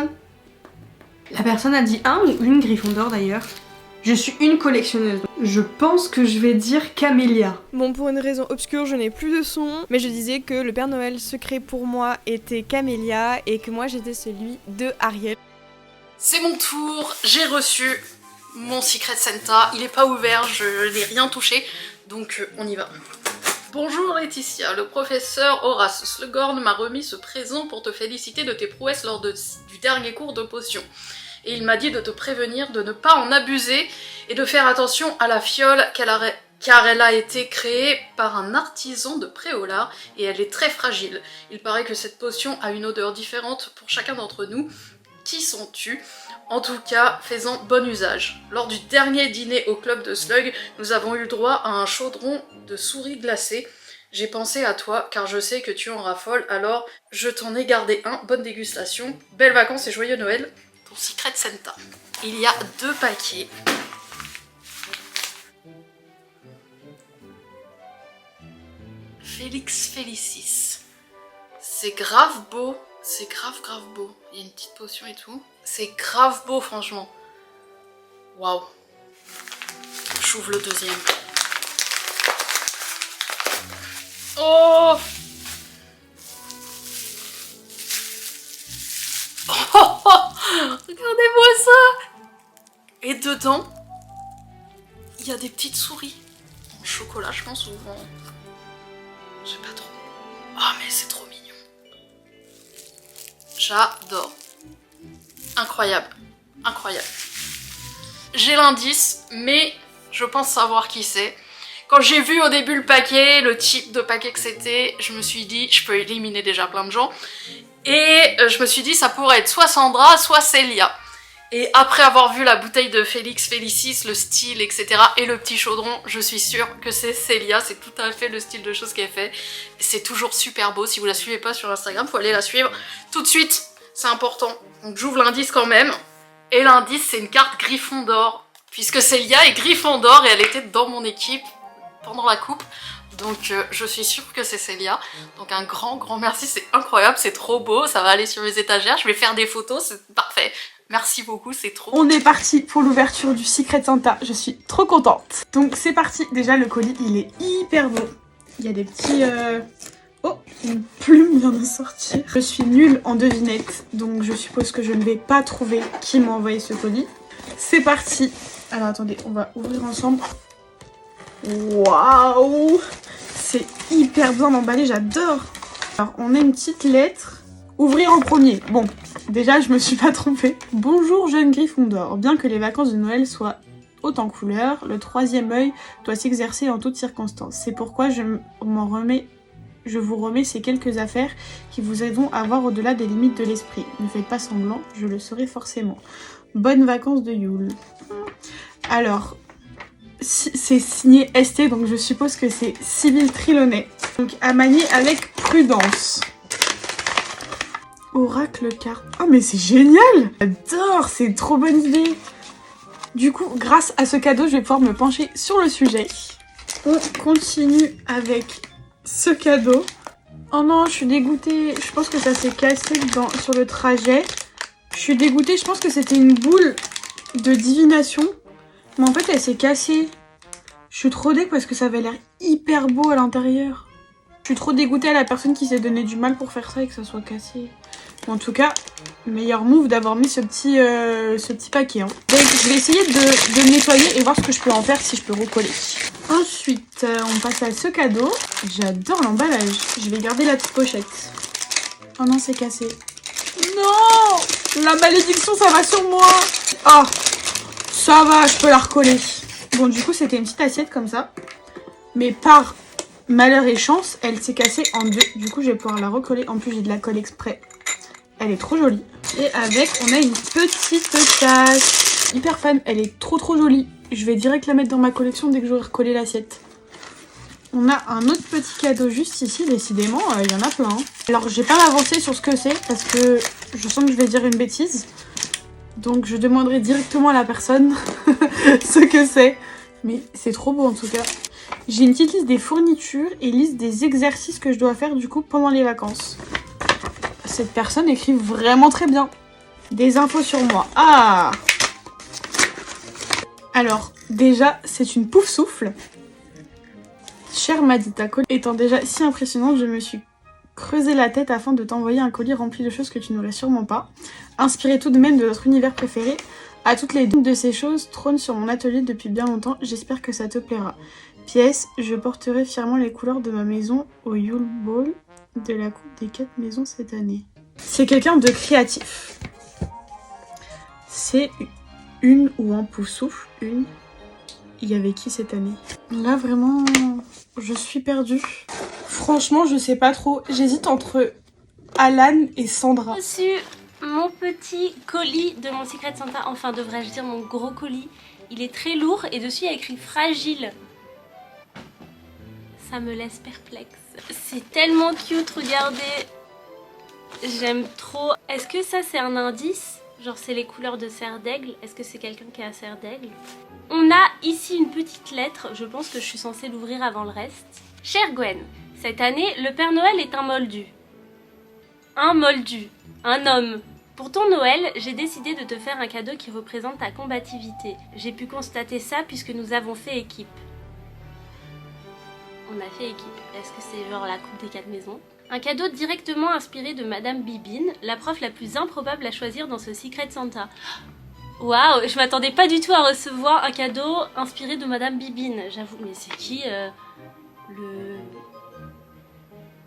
La personne a dit un ou une Gryffondor d'ailleurs. Je suis une collectionneuse. Je pense que je vais dire Camélia. Bon, pour une raison obscure, je n'ai plus de son. Mais je disais que le Père Noël secret pour moi était Camélia et que moi j'étais celui de Ariel. C'est mon tour, j'ai reçu mon Secret Santa. Il est pas ouvert, je n'ai rien touché, donc on y va. Bonjour Laetitia, le professeur Horace Slughorn m'a remis ce présent pour te féliciter de tes prouesses lors du dernier cours de potions. Et il m'a dit de te prévenir de ne pas en abuser et de faire attention à la fiole car elle a été créée par un artisan de Préolard et elle est très fragile. Il paraît que cette potion a une odeur différente pour chacun d'entre nous. Qui sont-tu? En tout cas, fais-en bon usage. Lors du dernier dîner au club de Slug, nous avons eu le droit à un chaudron de souris glacées. J'ai pensé à toi, car je sais que tu en raffoles, alors je t'en ai gardé un. Bonne dégustation, belles vacances et joyeux Noël. Ton Secret Santa. Il y a 2 paquets. Félix Félicis. C'est grave beau. C'est grave beau. Il y a une petite potion et tout. C'est grave beau franchement. Waouh. J'ouvre le deuxième. Oh, regardez-moi ça. Et dedans, il y a des petites souris. En chocolat je pense, ou en... je sais pas trop. Oh mais c'est trop mignon. J'adore. Incroyable. Incroyable. J'ai l'indice, mais je pense savoir qui c'est. Quand j'ai vu au début le paquet, le type de paquet que c'était, je me suis dit, je peux éliminer déjà plein de gens. Et je me suis dit, ça pourrait être soit Sandra, soit Célia. Et après avoir vu la bouteille de Félix Félicis, le style, etc. et le petit chaudron, je suis sûre que c'est Célia. C'est tout à fait le style de choses qu'elle fait. C'est toujours super beau. Si vous la suivez pas sur Instagram, faut aller la suivre tout de suite. C'est important. Donc j'ouvre l'indice quand même. Et l'indice, c'est une carte Gryffondor. Puisque Célia est Gryffondor et elle était dans mon équipe pendant la coupe. Donc je suis sûre que c'est Célia. Donc un grand merci, c'est incroyable, c'est trop beau. Ça va aller sur mes étagères, je vais faire des photos, c'est parfait. Merci beaucoup, c'est trop. On est parti pour l'ouverture du Secret Santa, je suis trop contente. Donc c'est parti, déjà le colis il est hyper beau. Il y a des petits... Oh, une plume vient de sortir. Je suis nulle en devinette, donc je suppose que je ne vais pas trouver qui m'a envoyé ce colis. C'est parti. Alors attendez, on va ouvrir ensemble. Waouh, c'est hyper bien emballé, j'adore. Alors on a une petite lettre. Ouvrir en premier. Bon, déjà je me suis pas trompée. Bonjour jeune Gryffondor. Bien que les vacances de Noël soient hautes en couleurs, le 3e œil doit s'exercer en toutes circonstances. C'est pourquoi je vous remets ces quelques affaires qui vous aideront à voir au-delà des limites de l'esprit. Ne faites pas semblant, je le saurai forcément. Bonnes vacances de Yule. Alors, c'est signé ST, donc je suppose que c'est Sibylle Trelawney. Donc à manier avec prudence. Oracle carte. Oh mais c'est génial! J'adore, c'est une trop bonne idée. Du coup, grâce à ce cadeau, je vais pouvoir me pencher sur le sujet. On continue avec ce cadeau. Oh non, je suis dégoûtée. Je pense que ça s'est cassé sur le trajet. Je suis dégoûtée, je pense que c'était une boule de divination. Mais en fait, elle s'est cassée. Je suis trop dégoûtée parce que ça avait l'air hyper beau à l'intérieur. Je suis trop dégoûtée à la personne qui s'est donné du mal pour faire ça et que ça soit cassé. En tout cas, meilleur move d'avoir mis ce petit paquet. Hein. Donc, je vais essayer de nettoyer et voir ce que je peux en faire, si je peux recoller. Ensuite, on passe à ce cadeau. J'adore l'emballage. Je vais garder la petite pochette. Oh non, c'est cassé. Non! La malédiction, ça va sur moi! Oh! Ça va, je peux la recoller. Bon, du coup, c'était une petite assiette comme ça. Mais par malheur et chance, elle s'est cassée en 2. Du coup, je vais pouvoir la recoller. En plus, j'ai de la colle exprès. Elle est trop jolie. Et avec, on a une petite tasse. Hyper fan. Elle est trop jolie. Je vais direct la mettre dans ma collection dès que j'aurai recollé l'assiette. On a un autre petit cadeau juste ici. Décidément, il y en a plein. Hein. Alors, je vais pas m'avancer sur ce que c'est parce que je sens que je vais dire une bêtise. Donc, je demanderai directement à la personne ce que c'est. Mais c'est trop beau en tout cas. J'ai une petite liste des fournitures et liste des exercices que je dois faire du coup pendant les vacances. Cette personne écrit vraiment très bien. Des infos sur moi. Ah! Alors, déjà, c'est une pouf souffle. Chère Maddy, ta colis étant déjà si impressionnante, je me suis creusé la tête afin de t'envoyer un colis rempli de choses que tu n'aurais sûrement pas. Inspiré tout de même de notre univers préféré, À toutes les deux de ces choses trônent sur mon atelier depuis bien longtemps, j'espère que ça te plaira. PS, je porterai fièrement les couleurs de ma maison au Yule Ball de la Coupe des 4 maisons cette année. C'est quelqu'un de créatif. C'est une ou un poussouf, une. Il y avait qui cette année? Là vraiment, je suis perdue. Franchement, je sais pas trop. J'hésite entre Alan et Sandra. J'ai reçu mon petit colis de mon Secret Santa, enfin devrais-je dire mon gros colis. Il est très lourd et dessus il y a écrit fragile. Ça me laisse perplexe. C'est tellement cute, regardez. J'aime trop. Est-ce que ça c'est un indice? Genre c'est les couleurs de Serre d'Aigle. Est-ce que c'est quelqu'un qui a Serre d'Aigle? On a ici une petite lettre. Je pense que je suis censée l'ouvrir avant le reste. Chère Gwen, cette année, le Père Noël est un moldu. Un moldu. Un homme. Pour ton Noël, j'ai décidé de te faire un cadeau qui représente ta combativité. J'ai pu constater ça puisque nous avons fait équipe. On a fait équipe. Est-ce que c'est genre la coupe des 4 maisons? Un cadeau directement inspiré de Madame Bibine, la prof la plus improbable à choisir dans ce Secret Santa. Waouh, je m'attendais pas du tout à recevoir un cadeau inspiré de Madame Bibine. J'avoue, mais c'est qui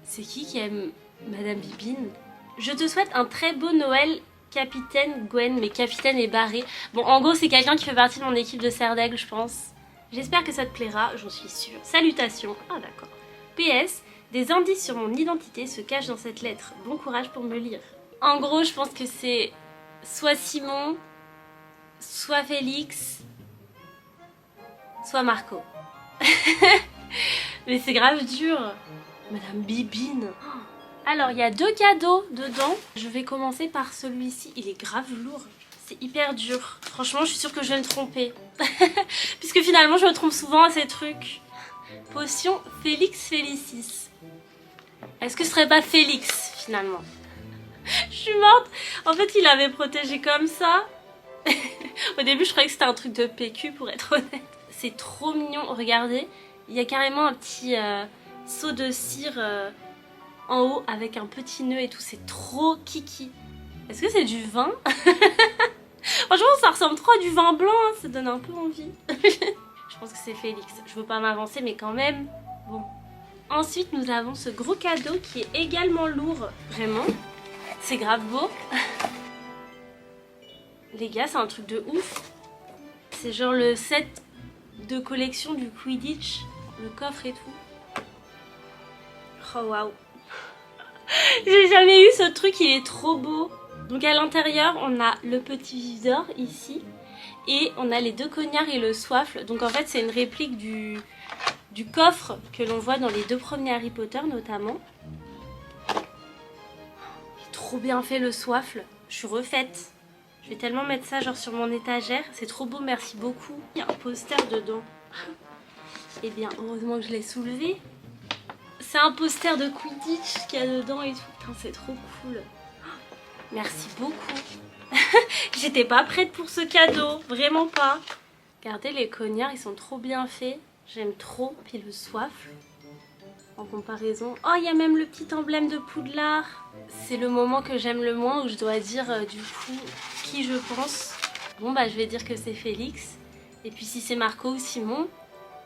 C'est qui aime Madame Bibine? Je te souhaite un très beau Noël, Capitaine Gwen, mais Capitaine est barré. Bon, en gros, c'est quelqu'un qui fait partie de mon équipe de Serre d'Aigle, je pense. J'espère que ça te plaira, j'en suis sûre. Salutations. Ah d'accord. PS, des indices sur mon identité se cachent dans cette lettre. Bon courage pour me lire. En gros, je pense que c'est soit Simon, soit Félix, soit Marco. Mais c'est grave dur. Madame Bibine. Alors, il y a 2 cadeaux dedans. Je vais commencer par celui-ci. Il est grave lourd. C'est hyper dur. Franchement, je suis sûre que je vais me tromper. Puisque finalement, je me trompe souvent à ces trucs. Potion Félix Félicis. Est-ce que ce serait pas Félix, finalement? Je suis morte. En fait, il avait protégé comme ça. Au début, je croyais que c'était un truc de PQ, pour être honnête. C'est trop mignon. Regardez, il y a carrément un petit seau de cire en haut avec un petit nœud et tout. C'est trop kiki. Est-ce que c'est du vin? Franchement, ça ressemble trop à du vin blanc. Hein. Ça donne un peu envie. Je pense que c'est Félix. Je veux pas m'avancer, mais quand même. Bon. Ensuite, nous avons ce gros cadeau qui est également lourd. Vraiment. C'est grave beau. Les gars, c'est un truc de ouf. C'est genre le set de collection du Quidditch. Le coffre et tout. Oh waouh. J'ai jamais eu ce truc, il est trop beau. Donc à l'intérieur, on a le petit viseur ici. Et on a les 2 cognards et le soifle. Donc en fait, c'est une réplique du coffre que l'on voit dans les 2 premiers Harry Potter notamment. Il est trop bien fait le soifle. Je suis refaite. Je vais tellement mettre ça genre sur mon étagère. C'est trop beau, merci beaucoup. Il y a un poster dedans. Eh bien, heureusement que je l'ai soulevé. C'est un poster de Quidditch qu'il y a dedans et tout. Putain, c'est trop cool. Merci beaucoup. J'étais pas prête pour ce cadeau. Vraiment pas. Regardez, les cognards, ils sont trop bien faits. J'aime trop. Puis le soifle. En comparaison. Oh, il y a même le petit emblème de Poudlard. C'est le moment que j'aime le moins où je dois dire du coup qui je pense. Bon, bah, je vais dire que c'est Félix. Et puis si c'est Marco ou Simon.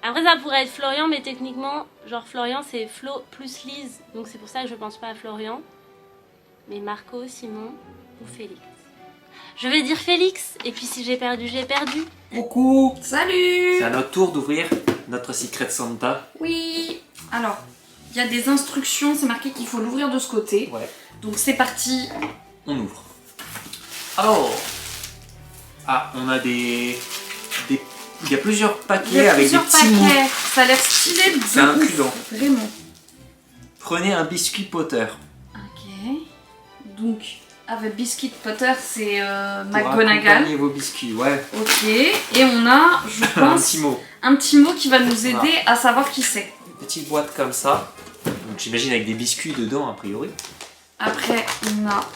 Après, ça pourrait être Florian, mais techniquement, genre Florian, c'est Flo plus Lise. Donc c'est pour ça que je pense pas à Florian. Mais Marco, Simon ou Félix. Je vais dire Félix. Et puis si j'ai perdu, j'ai perdu. Coucou. Salut. C'est à notre tour d'ouvrir notre Secret Santa. Oui. Alors, il y a des instructions, c'est marqué qu'il faut l'ouvrir de ce côté. Ouais. Donc c'est parti. On ouvre. Alors. Ah, on a des... Il y a plusieurs paquets avec des petits mots. Ça a l'air stylé de C'est incluant. Vraiment. Prenez un biscuit Potter. Ok. Donc, avec Biscuit Potter, c'est Pour McGonagall. accompagner vos biscuits, ouais. Ok. Et on a, je pense, un petit mot. Un petit mot qui va nous aider Voilà. à savoir qui c'est. Une petite boîte comme ça. Donc j'imagine avec des biscuits dedans, a priori. Après, on a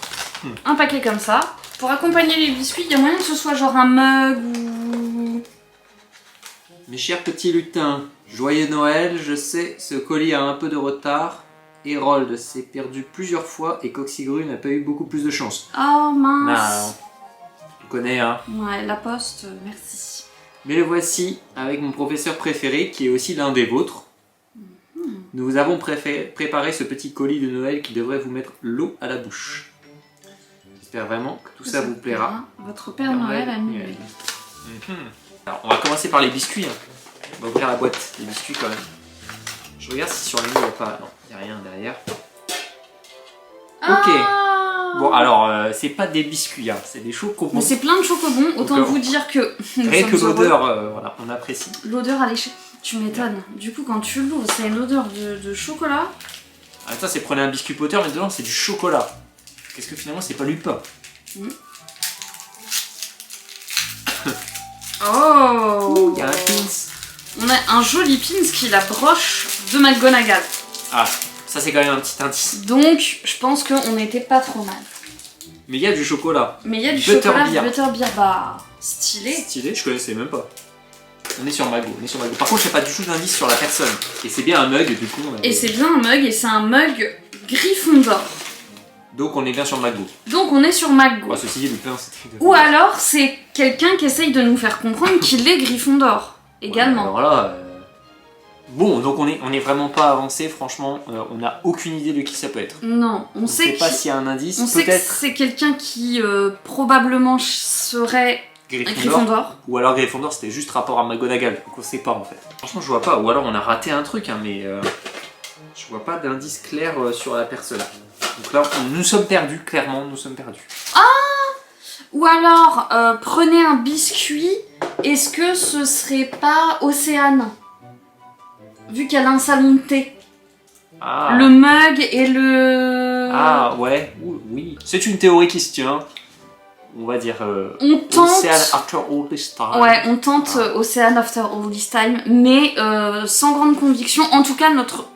un paquet comme ça. Pour accompagner les biscuits, il y a moyen que ce soit genre un mug ou... Mes chers petits lutins, joyeux Noël, je sais, ce colis a un peu de retard. Hérold s'est perdu plusieurs fois et Coxigru n'a pas eu beaucoup plus de chance. Oh mince. Du connaît, hein. Ouais, la poste, merci. Mais le voici avec mon professeur préféré qui est aussi l'un des vôtres. Nous vous avons préparé ce petit colis de Noël qui devrait vous mettre l'eau à la bouche. J'espère vraiment que tout ça vous plaira. Votre Père Noël a mis. Alors, on va commencer par les biscuits. Hein. On va ouvrir la boîte des biscuits quand même. Je regarde si sur les murs il n'y a pas. Non, il n'y a rien derrière. Ok. Bon, alors, c'est pas des biscuits, hein, c'est des chocobons. Mais c'est plein de chocobons, autant vous dire que. Rien que l'odeur, voilà, on apprécie. L'odeur alléchée. Tu m'étonnes. Du coup, quand tu l'ouvres, c'est une odeur de chocolat. Ah, ça, c'est prenez un biscuit Potter, mais dedans, c'est du chocolat. Qu'est-ce que finalement, c'est pas du pain. Oh, il y a un pins. On a un joli pins qui est la broche de McGonagall. Ah, ça, c'est quand même un petit indice. Donc, je pense qu'on n'était pas trop mal. Mais il y a du chocolat. Mais il y a du chocolat, du butterbeer, bah, stylé. Stylé, je connaissais même pas. On est sur Mago, Par contre, j'ai pas du tout d'indice sur la personne. Et c'est bien un mug, du coup. Et c'est bien un mug, et c'est un mug Gryffondor. Donc on est bien sur Mago. Donc on est sur Mago. Oh, ceci dit, le pain, c'est... Ou alors, c'est quelqu'un qui essaye de nous faire comprendre qu'il est Gryffondor, également. Ouais, alors là... Bon, donc on est vraiment pas avancé, franchement. On a aucune idée de qui ça peut être. Non, on sait pas s'il y a un indice, on sait que c'est quelqu'un qui probablement serait... Gryffondor. Ou alors Gryffondor c'était juste rapport à McGonagall, donc on sait pas en fait. Franchement je vois pas, ou alors on a raté un truc hein, mais je vois pas d'indice clair sur la personne. Donc là nous sommes perdus, clairement nous sommes perdus. Ah! Ou alors prenez un biscuit, est-ce que ce serait pas Océane? Vu qu'elle a un salon de thé. Ah. Le mug et le... Ah ouais, oui. C'est une théorie qui se tient. On va dire on tente... Ocean After All This Time. Ouais, on tente Ocean After All This Time, mais sans grande conviction. En tout cas, notre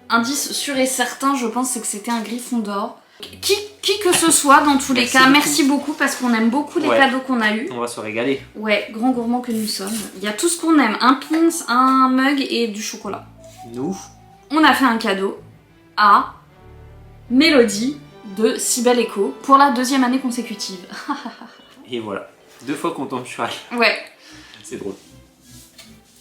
indice sûr et certain, je pense, c'est que c'était un Gryffondor. Qui que ce soit, dans tous les cas, merci beaucoup parce qu'on aime beaucoup les cadeaux qu'on a eus. On va se régaler. Ouais, grand gourmand que nous sommes. Il y a tout ce qu'on aime, un pins, un mug et du chocolat. Nous. On a fait un cadeau à Mélodie de Cybelle Echo pour la 2e année consécutive. Et voilà, 2 fois qu'on tombe sur elle. Ouais. C'est drôle.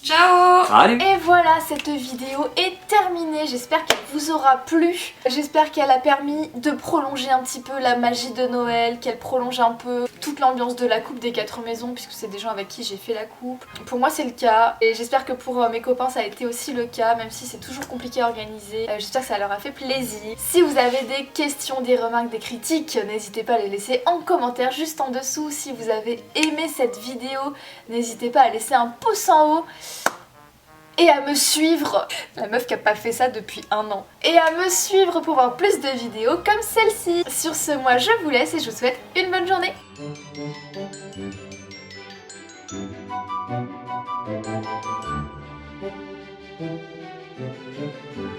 Ciao! Allez. Et voilà, cette vidéo est terminée. J'espère qu'elle vous aura plu. J'espère qu'elle a permis de prolonger un petit peu la magie de Noël, qu'elle prolonge un peu toute l'ambiance de la coupe des 4 maisons, puisque c'est des gens avec qui j'ai fait la coupe. Pour moi, c'est le cas. Et j'espère que pour mes copains, ça a été aussi le cas, même si c'est toujours compliqué à organiser. J'espère que ça leur a fait plaisir. Si vous avez des questions, des remarques, des critiques, n'hésitez pas à les laisser en commentaire juste en dessous. Si vous avez aimé cette vidéo, n'hésitez pas à laisser un pouce en haut. Et à me suivre, la meuf qui a pas fait ça depuis 1 an. Et à me suivre pour voir plus de vidéos comme celle-ci. Sur ce, moi je vous laisse et je vous souhaite une bonne journée. Thank you.